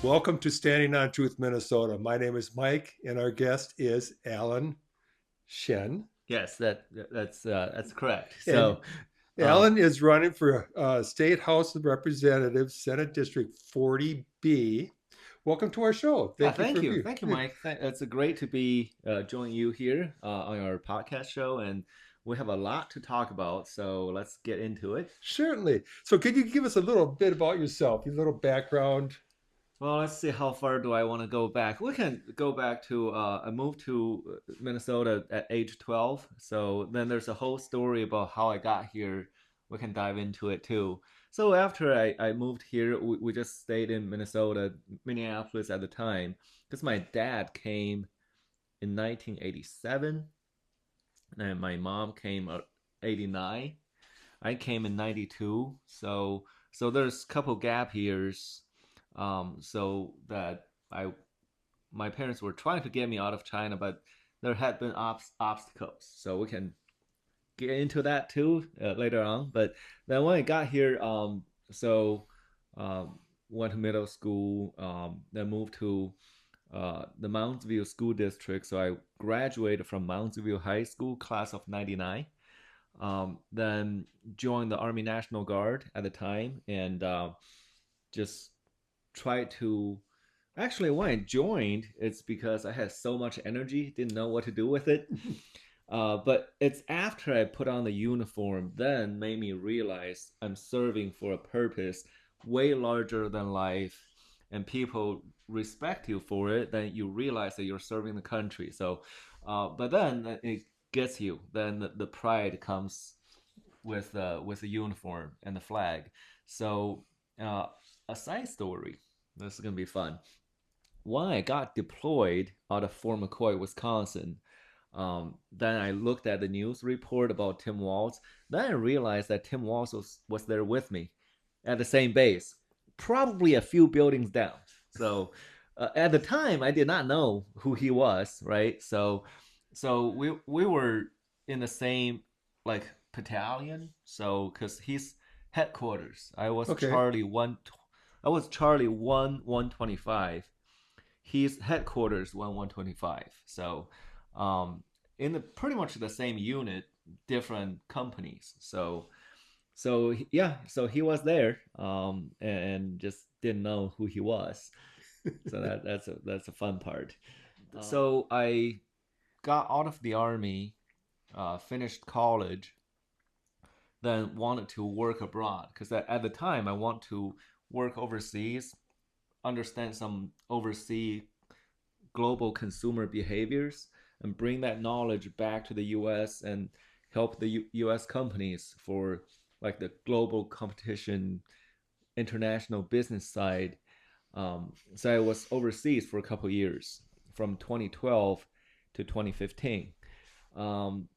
Welcome to Standing on Truth, Minnesota. My name is Mike, and our guest is Alan Shen. Yes, that's correct. And So, um, Alan is running for State House of Representatives, Senate District 40B. Welcome to our show. yeah, Thank you for being thank you, here. Mike. It's great to be joining you here on our podcast show, and we have a lot to talk about. So let's get into it. Certainly. So, could you give us a little bit about yourself, your little background? Well, let's see how far do I want to go back. We can go back to I moved to Minnesota at age 12. So then there's a whole story about how I got here. We can dive into it too. So after I moved here, we just stayed in Minnesota, Minneapolis at the time, because my dad came in 1987 and my mom came 89. I came in 92. So there's a couple gap years so that I my parents were trying to get me out of China, but there had been obstacles. So we can get into that too later on. But then when I got here, um, went to middle school, then moved to the Mounds View School District. So I graduated from Mounds View High School, class of '99. Then joined the Army National Guard at the time, and just tried to actually when I joined, it's because I had so much energy, didn't know what to do with it. But it's after I put on the uniform then made me realize I'm serving for a purpose way larger than life, and people respect you for it. Then you realize that you're serving the country. So, but then it gets you. Then the pride comes with the uniform and the flag. So, uh, a side story. This is gonna be fun. When I got deployed out of Fort McCoy, Wisconsin, then I looked at the news report about Tim Walz. Then I realized that Tim Walz was there with me at the same base, probably a few buildings down. So at the time, I did not know who he was, right? So we were in the same like battalion. So because he's headquarters, Okay. I was Charlie 125. He's headquarters 125. So in the pretty much the same unit, different companies. So yeah, so he was there, and just didn't know who he was. So that's a fun part. So I got out of the army, finished college, then wanted to work abroad because at the time I want to work overseas, understand some overseas global consumer behaviors, and bring that knowledge back to the US and help the US companies for like the global competition, international business side. So I was overseas for a couple of years from 2012 to 2015. Um,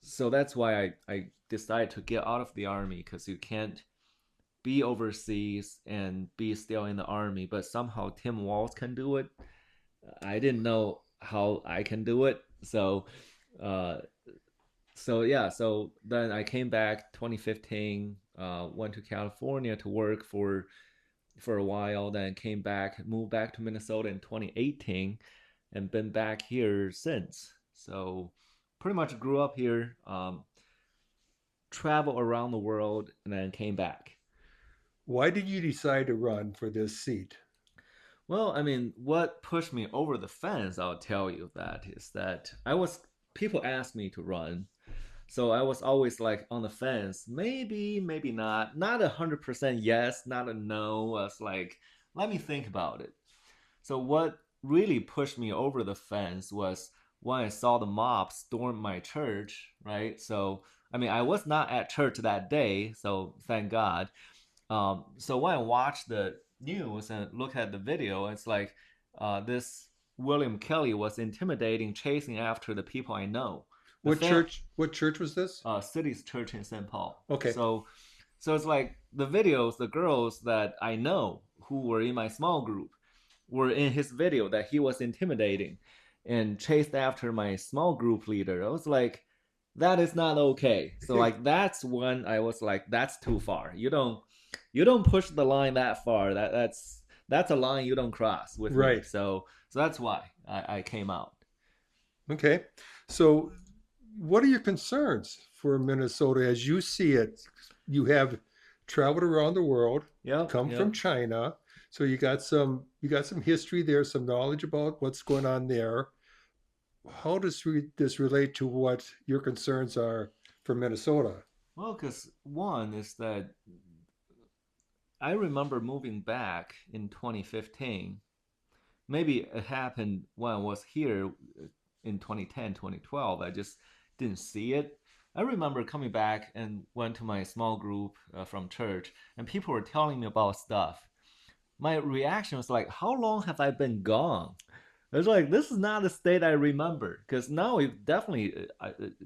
so that's why I decided to get out of the army, because you can't be overseas and be still in the army. But somehow Tim Walz can do it. I didn't know how I can do it. Uh, so yeah, so then I came back 2015, went to California to work for a while, then came back, moved back to Minnesota in 2018, and been back here since. So pretty much grew up here, travel around the world, and then came back. Why did you decide to run for this seat? Well, I mean, what pushed me over the fence, I'll tell you that, is that people asked me to run. So I was always like on the fence, maybe, maybe not. Not 100% yes, not a no. I was like, let me think about it. So what really pushed me over the fence was when I saw the mob storm my church, right? So I mean, I was not at church that day, so thank God. So when I watched the news and look at the video, it's like this William Kelly was intimidating, chasing after the people I know. The What fam- church? What church was this? City's church in St. Paul. Okay. So it's like the videos, the girls that I know who were in my small group were in his video that he was intimidating and chased after my small group leader. I was like, that is not okay. So like that's when I was like, that's too far. You don't push the line that far. That's that's a line you don't cross with me. Right. So that's why I came out. Okay. So, what are your concerns for Minnesota as you see it? You have traveled around the world, Yep, come from yep. China, so you got some history there, some knowledge about what's going on there. How does this relate to what your concerns are for Minnesota? Well, because one is that I remember moving back in 2015. Maybe it happened when I was here in 2010, 2012. I just didn't see it. I remember coming back and went to my small group from church, and people were telling me about stuff. My reaction was like, how long have I been gone? It's like, this is not the state I remember. Because now it definitely,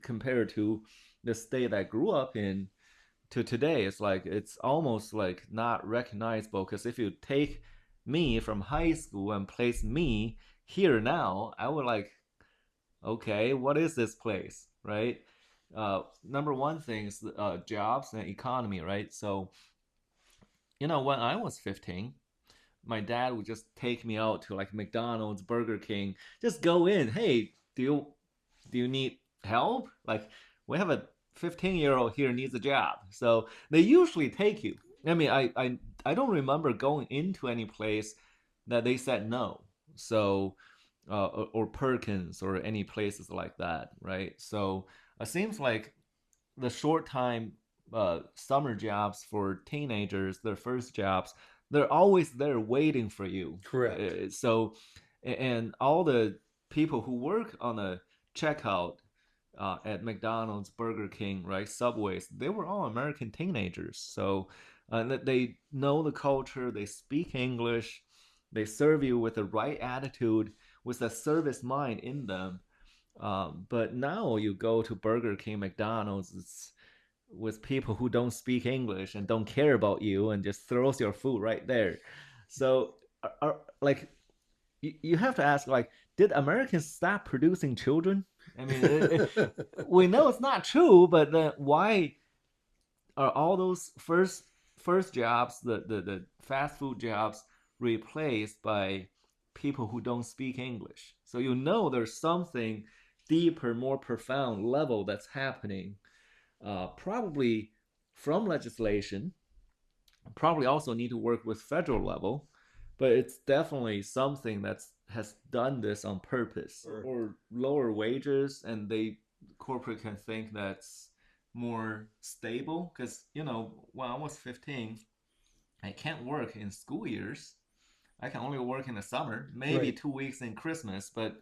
compared to the state I grew up in, to today, it's like it's almost like not recognizable. Because if you take me from high school and place me here now, I would like, okay, what is this place, right? Number one thing is jobs and economy, right? So when I was 15, my dad would just take me out to like McDonald's, Burger King, just go in. Hey, do you need help? Like we have a 15-year-old here needs a job. So they usually take you. I mean, I don't remember going into any place that they said no. So or Perkins or any places like that, right? So it seems like the short time summer jobs for teenagers, their first jobs, they're always there waiting for you. Correct. So, and all the people who work on the checkout at McDonald's, Burger King, right, Subways, they were all American teenagers. So they know the culture, they speak English, they serve you with the right attitude, with a service mind in them. But now you go to Burger King, McDonald's, it's with people who don't speak English and don't care about you and just throws your food right there. So, like, you have to ask, like, did Americans stop producing children? I mean, we know it's not true, but then why are all those first jobs, the fast food jobs, replaced by people who don't speak English? So there's something deeper, more profound level that's happening, probably from legislation. Probably also need to work with federal level, but it's definitely something that's has done this on purpose, Sure. or lower wages, and they corporate can think that's more stable. Because when I was 15, I can't work in school years. I can only work in the summer, maybe Right. 2 weeks in Christmas, but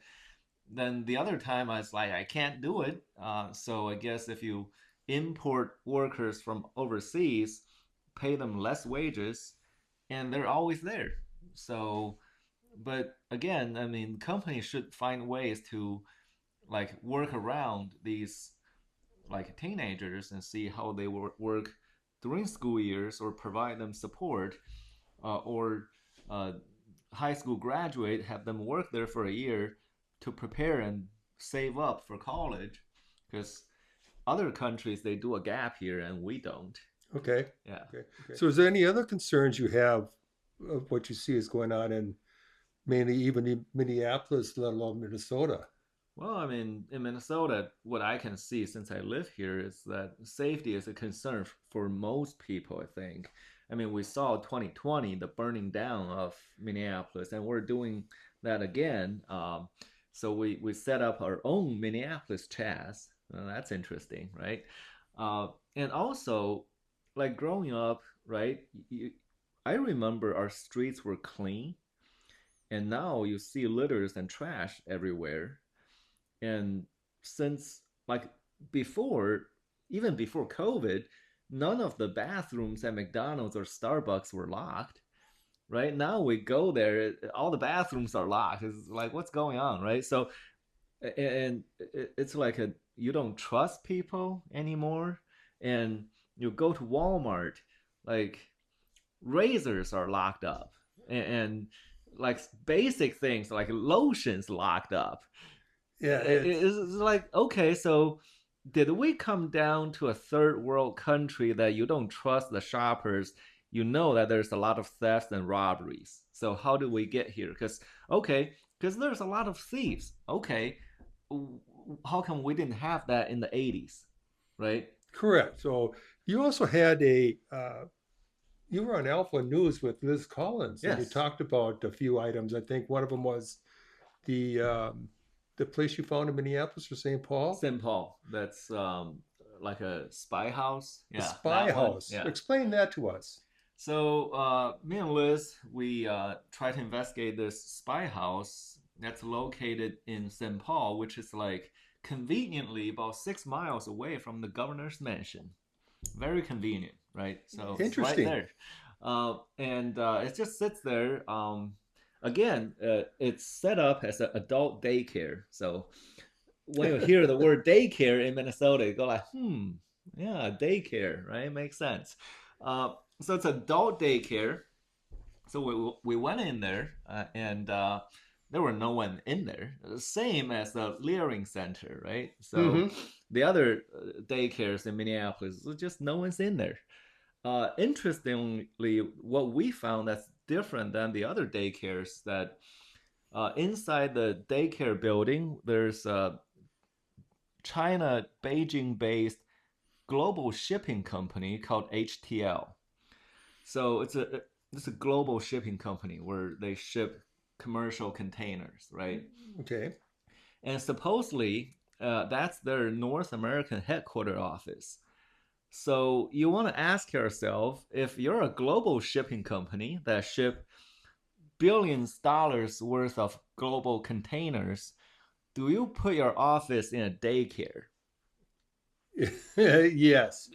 then the other time I was like, I can't do it. So I guess if you import workers from overseas, pay them less wages, and they're always there. So, but again, I mean, companies should find ways to like work around these like teenagers and see how they work during school years, or provide them support, or uh, high school graduate, have them work there for a year to prepare and save up for college, because other countries they do a gap year and we don't. Okay. Yeah. Okay. So, is there any other concerns you have of what you see is going on in mainly even in Minneapolis, let alone Minnesota? Well, I mean, in Minnesota, what I can see since I live here is that safety is a concern for most people, I think. I mean, we saw 2020, the burning down of Minneapolis, and we're doing that again. So we set up our own Minneapolis chas. That's interesting, right? And also, like growing up, right? I remember our streets were clean, and now you see litters and trash everywhere. And since like before, even before COVID, none of the bathrooms at McDonald's or Starbucks were locked. Right now, we go there, all the bathrooms are locked. It's like, what's going on, right? So, and it's like you don't trust people anymore. And you go to Walmart, like razors are locked up, and like basic things like lotions locked up. Yeah, It's like, okay, so did we come down to a third world country that you don't trust the shoppers you know that there's a lot of thefts and robberies. So how do we get here? Because there's a lot of thieves. Okay, how come we didn't have that in the 80s, right? Correct. So you also had a you were on Alpha News with Liz Collins, and you Yes, talked about a few items. I think one of them was the the place you found in Minneapolis or St. Paul, St. Paul. That's like a spy house. the Yeah, spy that one. house. Yeah. Explain that to us. So me and Liz, we try to investigate this spy house that's located in St. Paul, which is like conveniently about 6 miles away from the governor's mansion. Very convenient, right? So it's right Interesting. there, and it just sits there. Again, it's set up as an adult daycare. So when you hear the word daycare in Minnesota, you go like, yeah, daycare, right? Makes sense. So it's adult daycare. So we went in there, and there were no one in there. Same as the Leering Center, right? So Mm-hmm. the other daycares in Minneapolis, just no one's in there. Interestingly, what we found that's different than the other daycares that inside the daycare building, there's a China Beijing based global shipping company called HTL. So it's a global shipping company where they ship commercial containers, right? Okay. And supposedly that's their North American headquarter office. So you want to ask yourself if you're a global shipping company that ship billions dollars worth of global containers, do you put your office in a daycare? Yes.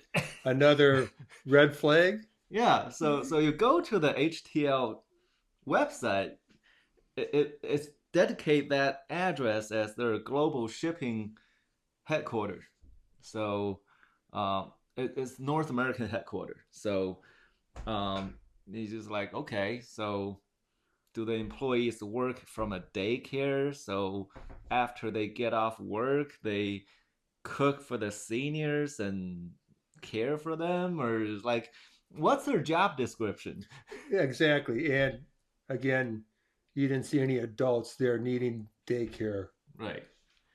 Another red flag. Yeah, so you go to the HTL website, it's dedicate that address as their global shipping headquarters. So it's North American headquarters. So he's just like, okay, so do the employees work from a daycare? So after they get off work, they cook for the seniors and care for them, or like, what's their job description? Exactly. And again, you didn't see any adults there needing daycare. Right.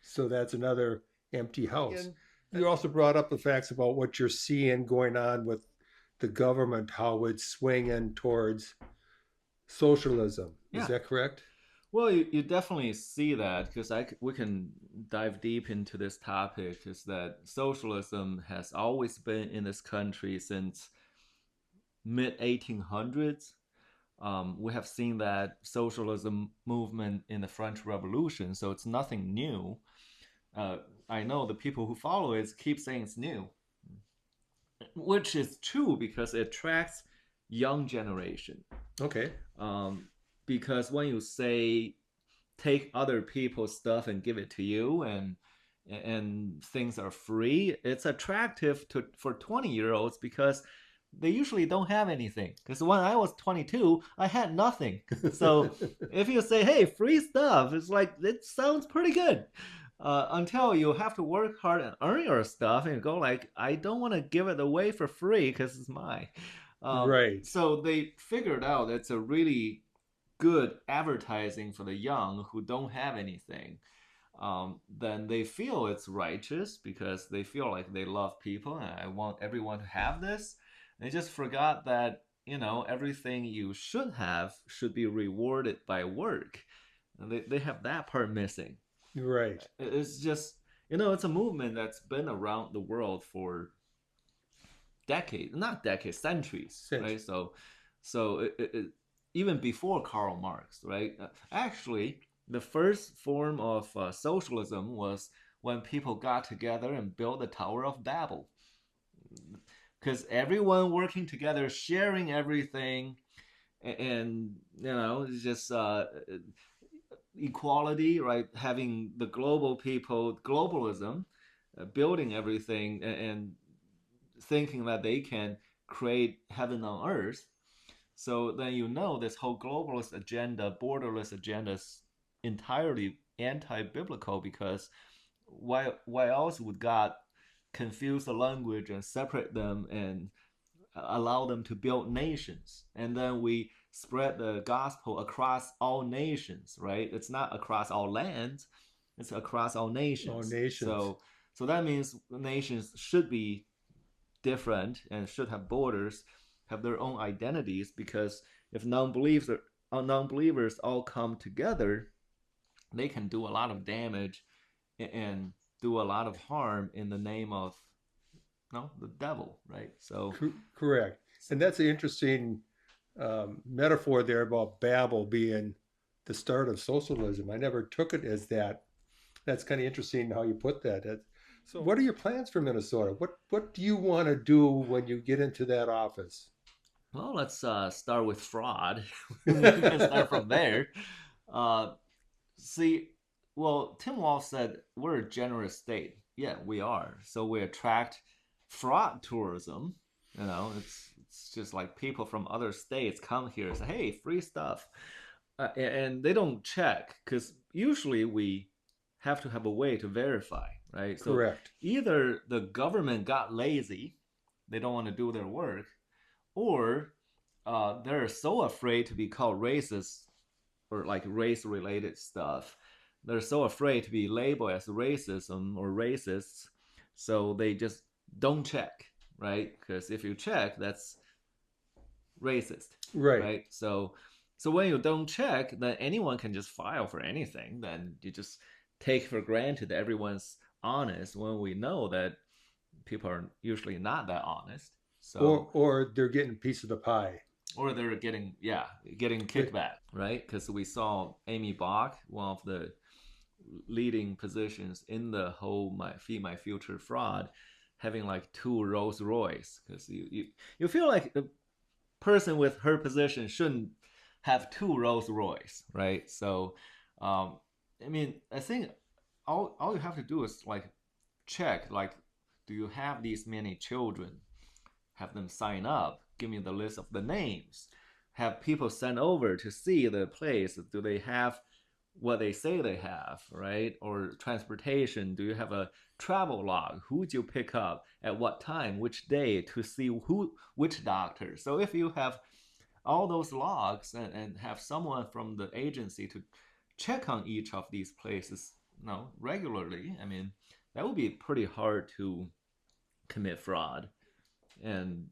So that's another empty house. Again, You also brought up the facts about what you're seeing going on with the government, how it's swinging towards socialism. Is yeah. that correct? Well, you definitely see that because we can dive deep into this topic. Is that socialism has always been in this country since mid 1800s. We have seen that socialism movement in the French Revolution, so it's nothing new. Uh, I know the people who follow it keep saying it's new, which is true because it attracts young generation. Okay. Um, because when you say take other people's stuff and give it to you and things are free, it's attractive to for 20-year-olds because they usually don't have anything. Because when I was 22, I had nothing. So if you say, hey, free stuff, it's like it sounds pretty good. Until you have to work hard and earn your stuff and go like, I don't want to give it away for free because it's mine. Right. So they figured out it's a really good advertising for the young who don't have anything. Then they feel it's righteous because they feel like they love people and I want everyone to have this. They just forgot that, everything you should have should be rewarded by work. And they have that part missing. Right. It's just, it's a movement that's been around the world for decades, not decades, centuries, Cinch. right? So even before Karl Marx, right? Actually, the first form of socialism was when people got together and built the Tower of Babel, because everyone working together, sharing everything, and it's just equality, right? Having the global people, globalism, building everything and thinking that they can create heaven on earth. So then this whole globalist agenda, borderless agenda is entirely anti-biblical because why else would God confuse the language and separate them and allow them to build nations, and then we spread the gospel across all nations, right? It's not across all lands, it's across all All nations. nations. So that means nations should be different and should have borders, have their own identities, because if non-believers all come together, they can do a lot of damage and do a lot of harm in the name of no the devil, right? Correct. And that's an interesting metaphor there about Babel being the start of socialism. I never took it as that. That's kind of interesting how you put that. So, what are your plans for Minnesota? What do you want to do when you get into that office? well, let's start with fraud. We can start from there. Uh, See, well, Tim Wolf said we're a generous state. Yeah, we are. So we attract fraud tourism. It's just like people from other states come here and say, "Hey, free stuff," and they don't check because usually we have to have a way to verify, right? So Correct. either the government got lazy, they don't want to do their work, or they're so afraid to be called racist or like race related stuff. They're so afraid to be labeled as racism or racists, so they just don't check, right? Because if you check, that's racist, Right. right? So when you don't check, then anyone can just file for anything. Then you just take for granted that everyone's honest when we know that people are usually not that honest. So Or they're getting a piece of the pie. or they're getting kickback, right? Because we saw Amy Bach, one of the leading positions in the whole my Feed My Future fraud, having like two Rolls Royce. Because you feel like a person with her position shouldn't have two Rolls Royce, right? So um I mean, I think all you have to do is like check, like, do you have these many children? Have them sign up, give me the list of the names, have people send over to see the place. Do they have what they say they have, right? Or transportation, do you have a travel log? Who would you pick up at what time, which day, to see which doctor? So if you have all those logs and have someone from the agency to check on each of these places, regularly, I mean, that would be pretty hard to commit fraud. And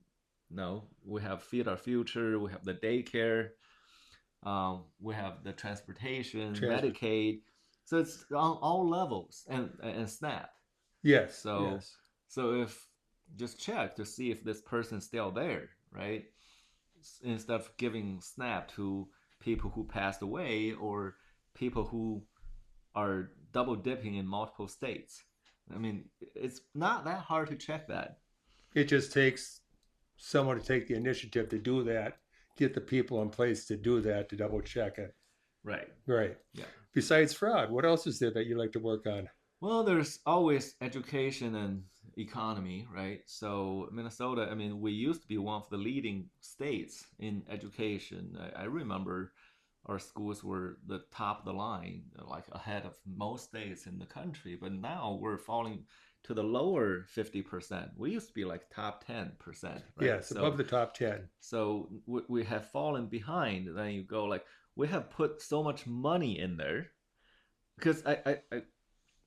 no, we have Feed Our Future, we have the daycare, we have the transportation, Transport. Medicaid. So it's on all levels, and SNAP. Yes. So Yes. so if just check to see if this person's still there, right? Instead of giving SNAP to people who passed away or people who are double dipping in multiple states. I mean, it's not that hard to check that. It just takes someone to take the initiative to do that, get the people in place to do that, to double check it. Right. Right. Yeah. Besides fraud, what else is there that you like to work on? Well, there's always education and economy, right? So Minnesota, I mean, we used to be one of the leading states in education. I remember our schools were the top of the line, like ahead of most states in the country. But now we're falling to the lower 50%. We used to be like top 10%, right? Yes, above the top 10. So we have fallen behind. Then you go like, we have put so much money in there because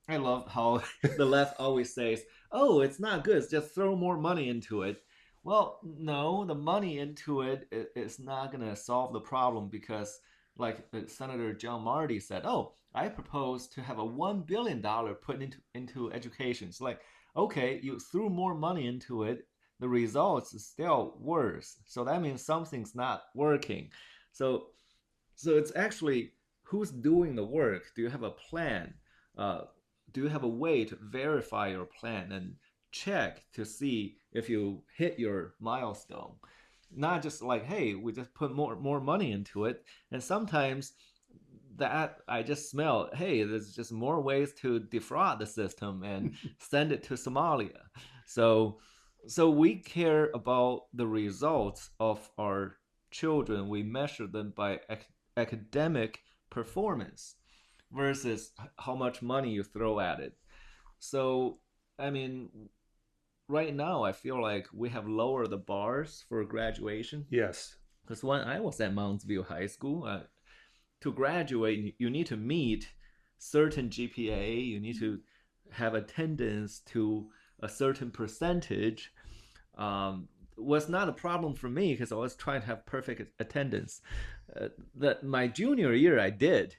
I love how the left always says, "Oh, it's not good. It's just throw more money into it." Well, no, the money into it is not gonna solve the problem because, like Senator John Marty said, "Oh, I propose to have a $1 billion put into education." It's like, okay, you threw more money into it. The results is still worse. So that means something's not working. So so it's actually who's doing the work. Do you have a plan? Uh, do you have a way to verify your plan and check to see if you hit your milestone? Not just like, hey, we just put more money into it. And sometimes that I just smell, hey, there's just more ways to defraud the system and send it to Somalia. So so we care about the results of our children. We measure them by academic performance versus how much money you throw at it. So, I mean, right now I feel like we have lowered the bars for graduation. Yes. Because when I was at Mounds View High School, to graduate, you need to meet certain GPA. You need to have attendance to a certain percentage. Was not a problem for me because I was trying to have perfect attendance. That my junior year I did.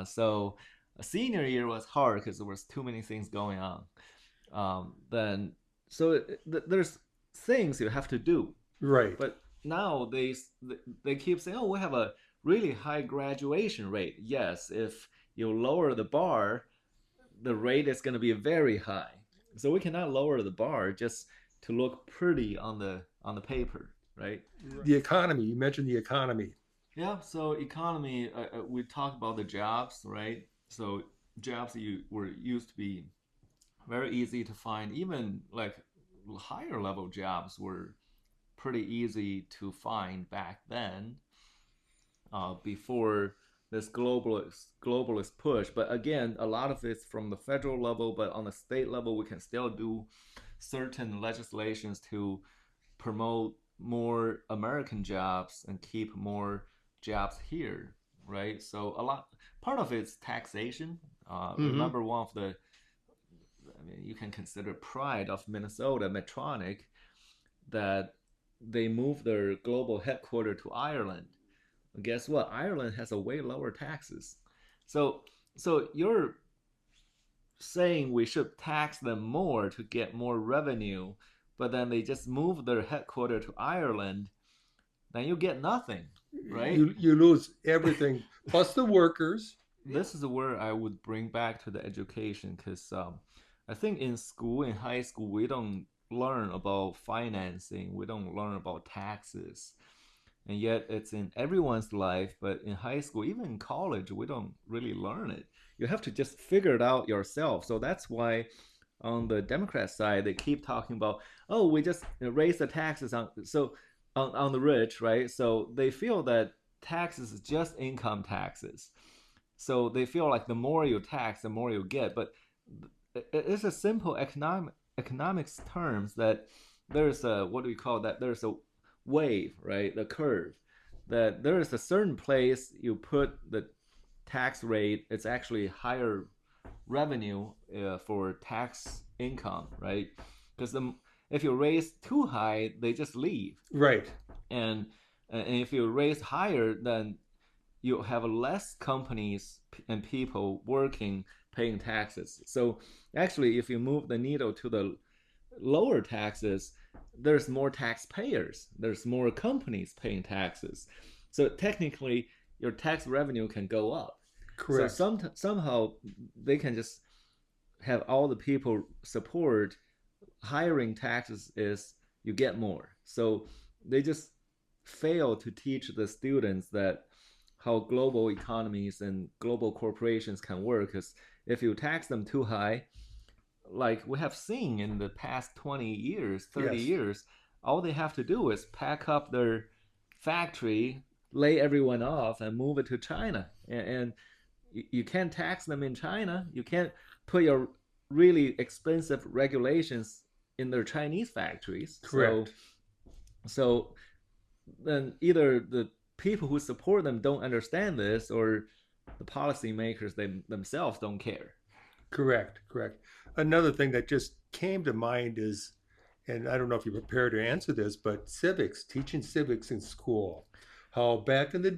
So senior year was hard because there was too many things going on. Then so there's things you have to do, Right. but now they keep saying, oh, we have a really high graduation rate. Yes, if you lower the bar, the rate is going to be very high. So we cannot lower the bar just to look pretty on the paper, right? The economy, you mentioned the economy. Yeah. So economy, we talked about the jobs, right? So jobs you were used to be very easy to find. Even like higher level jobs were pretty easy to find back then, before this globalist push. But again, a lot of it's from the federal level, but on the state level, we can still do certain legislations to promote more American jobs and keep more jobs here, right? So a lot part of it's taxation. Hmm. Remember one of the, I mean, you can consider pride of Minnesota, Medtronic, that they moved their global headquarters to Ireland. And guess what? Ireland has a way lower taxes. So you're saying we should tax them more to get more revenue, but then they just move their headquarters to Ireland, then you get nothing, right? You lose everything plus the workers. This is where I would bring back to the education because I think in school, in high school, we don't learn about financing, we don't learn about taxes, and yet it's in everyone's life. But in high school, even in college, we don't really learn it. You have to just figure it out yourself. So that's why on the Democrat side they keep talking about, oh, we just raise the taxes on the rich, right? So they feel that taxes is just income taxes. So they feel like the more you tax, the more you get. But it's a simple economics terms that there's a, what do we call that? There's a wave, right? The curve, that there is a certain place you put the tax rate, it's actually higher revenue for tax income, right? Because if you raise too high, they just leave, Right. and if you raise higher, then you have less companies and people working paying taxes. So actually, if you move the needle to the lower taxes, there's more taxpayers, there's more companies paying taxes. So technically, your tax revenue can go up. So Correct. somehow they can just have all the people support hiring taxes is you get more. So they just fail to teach the students that how global economies and global corporations can work. Because if you tax them too high, like we have seen in the past 20 years, 30 Yes. years, all they have to do is pack up their factory, lay everyone off, and move it to China. And you can't tax them in China. You can't put your really expensive regulations in their Chinese factories. So Correct. so then either the people who support them don't understand this, or the policymakers themselves don't care. Correct. Correct. Another thing that just came to mind is, and I don't know if you're prepared to answer this, but civics, teaching civics in school. How Yep. back in the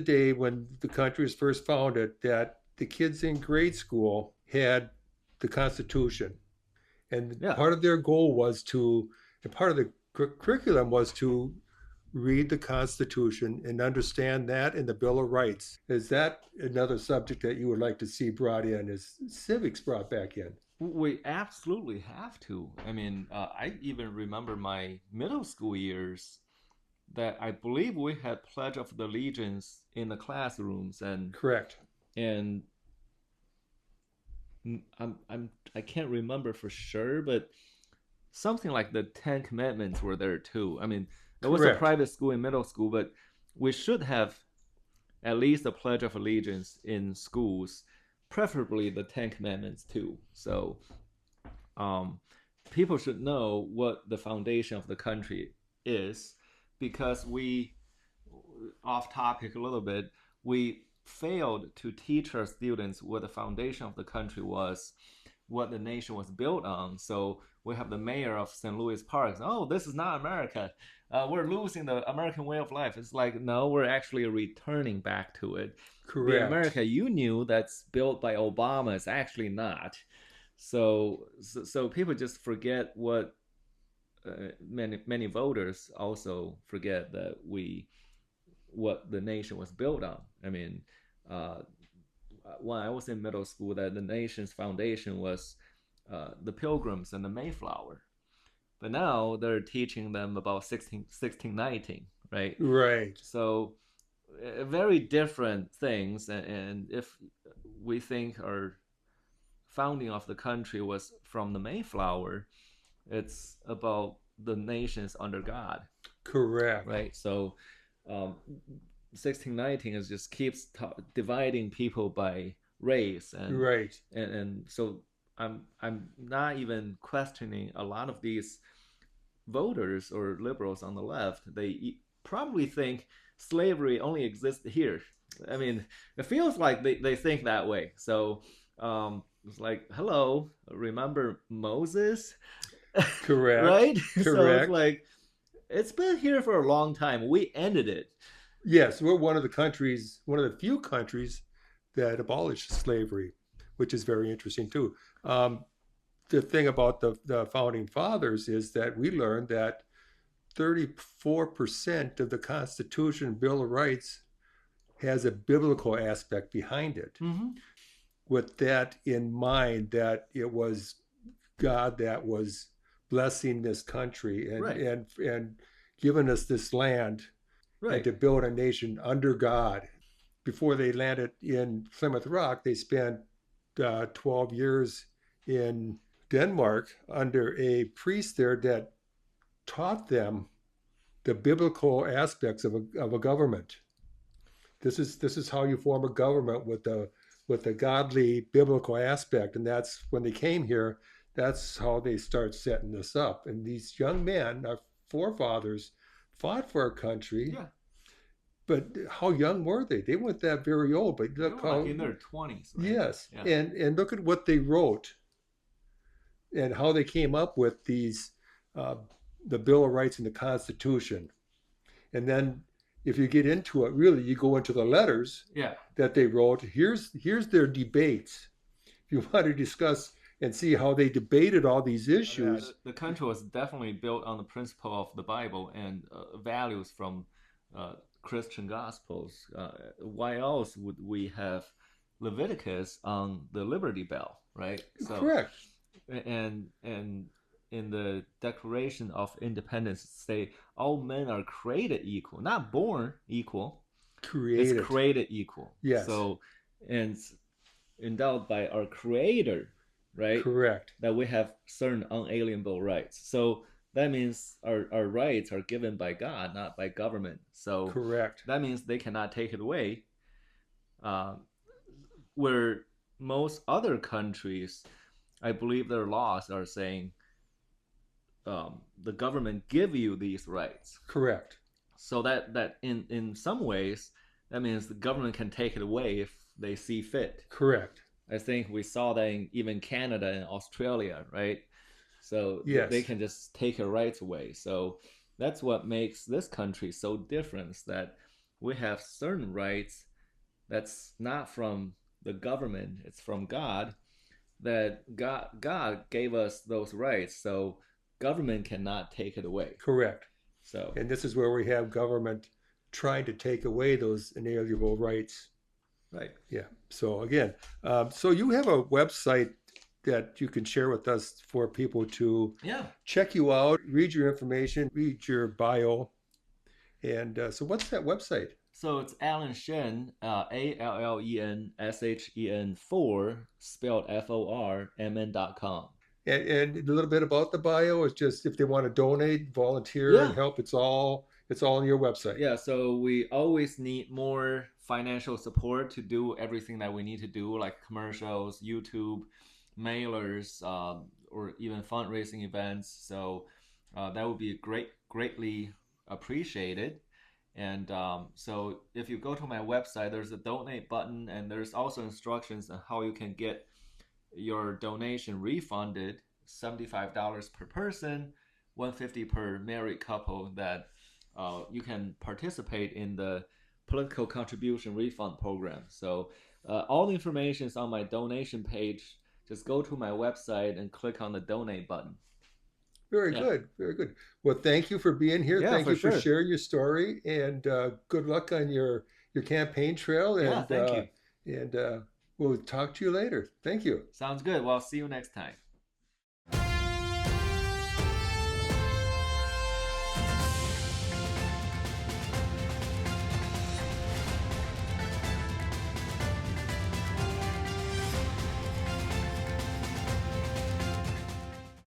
day when the country was first founded, that the kids in grade school had the Constitution, and Yeah. part of their goal was to, and part of the curriculum was to read the Constitution and understand that in the Bill of Rights. Is that another subject that you would like to see brought in? Is civics brought back in? We absolutely have to. I mean, I even remember my middle school years that I believe we had Pledge of the Allegiance in the classrooms, Correct. and I can't remember for sure, but something like the Ten Commandments were there too. I mean, it was a Correct. private school in middle school, but we should have at least a Pledge of Allegiance in schools, preferably the Ten Commandments too. So, um, people should know what the foundation of the country is, because we, off topic a little bit, we failed to teach our students what the foundation of the country was, what the nation was built on. So we have the mayor of St. Louis Park. Oh, this is not America. We're losing the American way of life. It's like, no, we're actually returning back to it. The Correct. America you knew that's built by Obama is actually not. So people just forget what many voters also forget, that what the nation was built on. I mean, uh, when I was in middle school, that the nation's foundation was the Pilgrims and the Mayflower. But now they're teaching them about 1619, right? Right. So very different things. And if we think our founding of the country was from the Mayflower, it's about the nations under God, Correct. right? So 1619 is just keeps dividing people by race, Right. and so I'm not even questioning a lot of these voters or liberals on the left. They probably think slavery only exists here. I mean, it feels like they think that way. So it's like, hello, remember Moses? Correct. Right? So it's Correct. like, it's been here for a long time. We ended it. Yes, we're one of the few countries that abolished slavery, which is very interesting too. The thing about the founding fathers is that we learned that 34% of the Constitution, Bill of Rights, has a biblical aspect behind it. Mm-hmm. With that in mind, that it was God that was blessing this country and Right. and giving us this land, Right. and to build a nation under God. Before they landed in Plymouth Rock, they spent 12 years in Denmark under a priest there that taught them the biblical aspects of a government. This is how you form a government with a godly biblical aspect, and that's when they came here. That's how they start setting this up. And these young men, our forefathers, fought for our country. Yeah. But how young were they? They weren't that very old. But They look were how, like in their 20s, right? yes, Yeah. and look at what they wrote and how they came up with these, the Bill of Rights and the Constitution. And then if you get into it, really, you go into the letters Yeah. that they wrote. Here's their debates. If you want to discuss and see how they debated all these issues. The country was definitely built on the principle of the Bible and values from Christian Gospels. Why else would we have Leviticus on the Liberty Bell, right? So, Correct. And in the Declaration of Independence, say all men are created equal, not born equal. Created. It's created equal. Yes. So, and endowed by our Creator, right? Correct. That we have certain unalienable rights. So that means our rights are given by God, not by government. So correct. That means they cannot take it away. Where most other countries, I believe their laws are saying the government give you these rights. Correct. So that in some ways, that means the government can take it away if they see fit. Correct. I think we saw that in even Canada and Australia, right? So yes. They can just take your rights away. So that's what makes this country so different, that we have certain rights that's not from the government, it's from God, that God gave us those rights, so government cannot take it away. Correct. So, and this is where we have government trying to take away those inalienable rights. Right. Yeah. So again, so you have a website that you can share with us for people to check you out, read your information, read your bio. And so what's that website? So it's Allen Shen, ALLEN SHEN4, spelled FORMN.com. And a little bit about the bio is just if they want to donate, volunteer, and help, it's all on your website. Yeah, so we always need more financial support to do everything that we need to do, like commercials, YouTube, mailers, or even fundraising events. So that would be greatly appreciated. And so if you go to my website, there's a donate button, and there's also instructions on how you can get your donation refunded. $75 per person, 150 per married couple. That you can participate in the political contribution refund program. So all the information is on my donation page. Just go to my website and click on the donate button. Very Yeah, good, very good. Well, thank you for being here. yeah, Thank for you for sure. sharing your story, and good luck on your campaign trail. Yeah, thank you. And we'll talk to you later. Thank you. Sounds good. Well, see you next time.